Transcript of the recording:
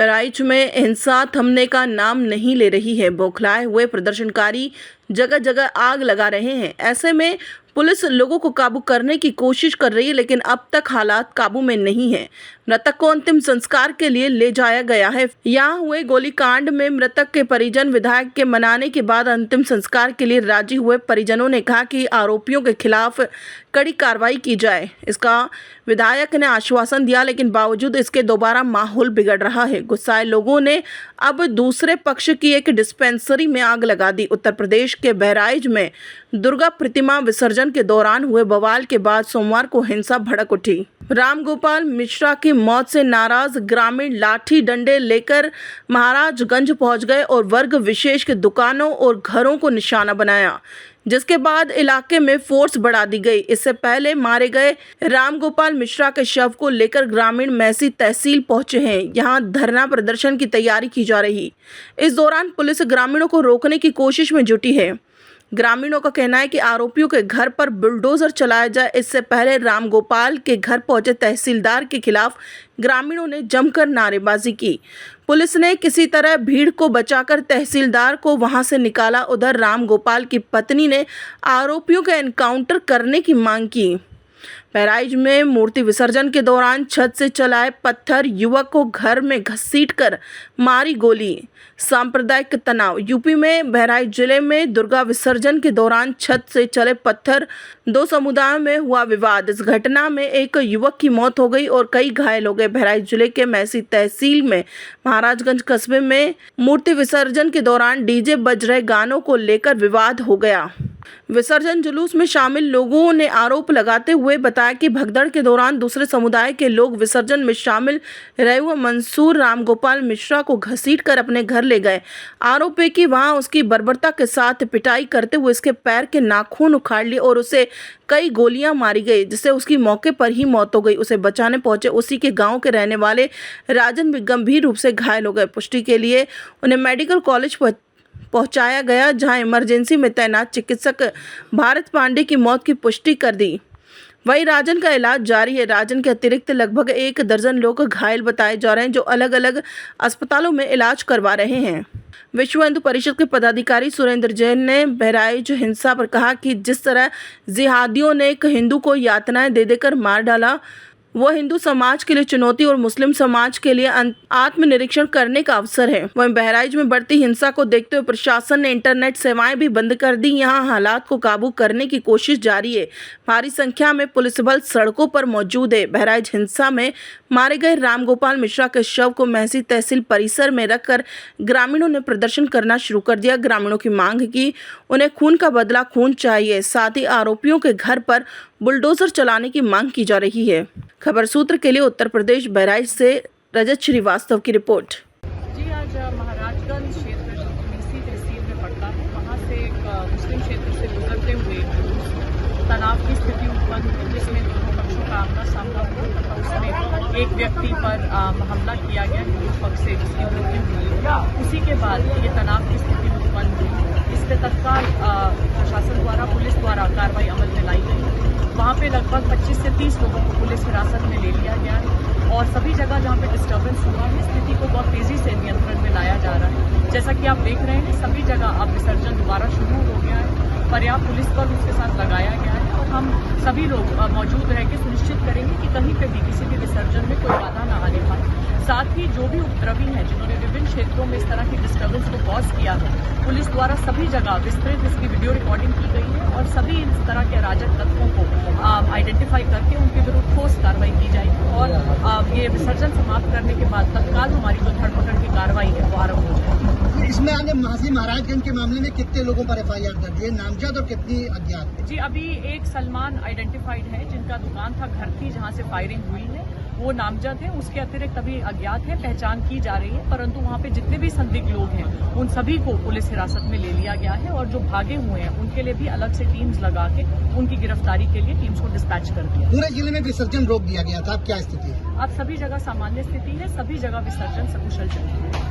बहराइच में हिंसा थमने का नाम नहीं ले रही है। बौखलाए हुए प्रदर्शनकारी जगह जगह आग लगा रहे हैं। ऐसे में पुलिस लोगों को काबू करने की कोशिश कर रही है, लेकिन अब तक हालात काबू में नहीं है। मृतक को अंतिम संस्कार के लिए ले जाया गया है। यहाँ हुए गोलीकांड में मृतक के परिजन विधायक के मनाने के बाद अंतिम संस्कार के लिए राजी हुए। परिजनों ने कहा कि आरोपियों के खिलाफ कड़ी कार्रवाई की जाए। इसका विधायक ने आश्वासन दिया, लेकिन बावजूद इसके दोबारा माहौल बिगड़ रहा है। गुस्साए लोगों ने अब दूसरे पक्ष की एक डिस्पेंसरी में आग लगा दी। उत्तर प्रदेश के बहराइच में दुर्गा प्रतिमा विसर्जन के दौरान हुए बवाल के बाद सोमवार को हिंसा भड़क उठी। रामगोपाल मिश्रा की मौत से नाराज ग्रामीण लाठी डंडे लेकर महाराजगंज पहुंच गए और वर्ग विशेष के दुकानों और घरों को निशाना बनाया, जिसके बाद इलाके में फोर्स बढ़ा दी गई। इससे पहले मारे गए रामगोपाल मिश्रा के शव को लेकर ग्रामीण मैसी तहसील पहुंचे हैं। यहां धरना प्रदर्शन की तैयारी की जा रही। इस दौरान पुलिस ग्रामीणों को रोकने की कोशिश में जुटी है। ग्रामीणों का कहना है कि आरोपियों के घर पर बुलडोजर चलाया जाए। इससे पहले रामगोपाल के घर पहुंचे तहसीलदार के खिलाफ ग्रामीणों ने जमकर नारेबाजी की। पुलिस ने किसी तरह भीड़ को बचाकर तहसीलदार को वहां से निकाला। उधर रामगोपाल की पत्नी ने आरोपियों का एनकाउंटर करने की मांग की। बहराइच में मूर्ति विसर्जन के दौरान छत से चलाए पत्थर, युवक को घर में घसीटकर मारी गोली। सांप्रदायिक तनाव। यूपी में बहराइच जिले में दुर्गा विसर्जन के दौरान छत से चले पत्थर, दो समुदायों में हुआ विवाद। इस घटना में एक युवक की मौत हो गई और कई घायल हो गए। बहराइच जिले के मैसी तहसील में महाराजगंज कस्बे में मूर्ति विसर्जन के दौरान डीजे बज रहे गानों को लेकर विवाद हो गया। विसर्जन जुलूस में शामिल लोगों ने आरोप लगाते हुए बताया कि भगदड़ के दौरान दूसरे समुदाय के लोग विसर्जन में शामिल रहे हुए मंसूर रामगोपाल मिश्रा को घसीटकर अपने घर ले गए। आरोप है कि वहां उसकी बर्बरता के साथ पिटाई करते हुए इसके पैर के नाखून उखाड़ लिए और उसे कई गोलियां मारी गई, जिससे उसकी मौके पर ही मौत हो गई। उसे बचाने पहुंचे उसी के गांव के रहने वाले राजन भी गंभीर रूप से घायल हो गए। पुष्टि के लिए उन्हें मेडिकल कॉलेज पहुंचाया गया, जहां इमरजेंसी में तैनात चिकित्सक भारत पांडे की मौत की पुष्टि कर दी। वहीं राजन का इलाज जारी है। राजन के अतिरिक्त लगभग 1 दर्जन लोग घायल बताए जा रहे हैं, जो अलग अलग अस्पतालों में इलाज करवा रहे हैं। विश्व हिंदू परिषद के पदाधिकारी सुरेंद्र जैन ने बहराइच हिंसा पर कहा कि जिस तरह जिहादियों ने एक हिंदू को यातनाएं दे देकर मार डाला, वो हिंदू समाज के लिए चुनौती और मुस्लिम समाज के लिए आत्मनिरीक्षण करने का अवसर है। वहीं बहराइच में बढ़ती हिंसा को देखते हुए प्रशासन ने इंटरनेट सेवाएं भी बंद कर दी। यहां हालात को काबू करने की कोशिश जारी है। भारी संख्या में पुलिस बल सड़कों पर मौजूद है। बहराइच हिंसा में मारे गए रामगोपाल मिश्रा के शव को मैसी तहसील परिसर में रखकर ग्रामीणों ने प्रदर्शन करना शुरू कर दिया। ग्रामीणों की मांग की उन्हें खून का बदला खून चाहिए। साथ ही आरोपियों के घर पर बुलडोजर चलाने की मांग की जा रही है। खबर सूत्र के लिए उत्तर प्रदेश बहराइच से रजत श्रीवास्तव की रिपोर्ट। जी, आज महाराजगंज क्षेत्र जो मैसी तहसील में पड़ता है, वहाँ से एक मुस्लिम क्षेत्र से गुजरते हुए तनाव की स्थिति उत्पन्न हुई, जिसमें दोनों पक्षों का आमना सामना हुआ तथा उसमें एक व्यक्ति पर हमला किया गया हिंदू पक्ष से, जिसकी मृत्यु हुई। उसी के बाद ये तनाव की स्थिति उत्पन्न हुई। इस पर तत्काल प्रशासन द्वारा, पुलिस द्वारा कार्रवाई अमल में लाई गई। वहाँ पे लगभग 25 से 30 लोगों को पुलिस हिरासत में ले लिया गया है और सभी जगह जहाँ पे डिस्टर्बेंस हुआ है, स्थिति को बहुत तेजी से नियंत्रण में लाया जा रहा है। जैसा कि आप देख रहे हैं, सभी जगह अब विसर्जन दोबारा शुरू हो गया है। पर्याप्त पुलिस बल उसके साथ लगाया गया है और हम सभी लोग मौजूद रह के सुनिश्चित करेंगे कि कहीं पे भी किसी भी विसर्जन में कोई बाधा न आने पाए। साथ ही जो भी उपद्रवी हैं, जिन्होंने विभिन्न क्षेत्रों में इस तरह की डिस्टर्बेंस को कॉज किया है, पुलिस द्वारा सभी जगह विस्तृत इसकी वीडियो रिकॉर्डिंग की गई है और सभी इस तरह के अराजक तत्वों को आइडेंटिफाई करके उनके विरुद्ध ठोस कार्रवाई की जाएगी और ये विसर्जन समाप्त करने के बाद तत्काल हमारी जो धरपकड़ की कार्रवाई है वो आरंभ हो जाएगी। इसमें आने महाराजगंज के मामले में कितने लोगों पर FIR दर्ज है, नामजद और कितनी अज्ञात? जी, अभी एक सलमान आइडेंटिफाइड है, जिनका दुकान था, घर थी, जहाँ से फायरिंग हुई है, वो नामजद है। उसके अतिरिक्त अभी अज्ञात है, पहचान की जा रही है, परंतु वहाँ पे जितने भी संदिग्ध लोग हैं उन सभी को पुलिस हिरासत में ले लिया गया है और जो भागे हुए हैं उनके लिए भी अलग से टीम्स लगा के उनकी गिरफ्तारी के लिए टीम्स को डिस्पैच कर दिया। पूरे जिले में विसर्जन रोक दिया गया था, अब क्या स्थिति है? अब सभी जगह सामान्य स्थिति है, सभी जगह विसर्जन सकुशल चल रहा है।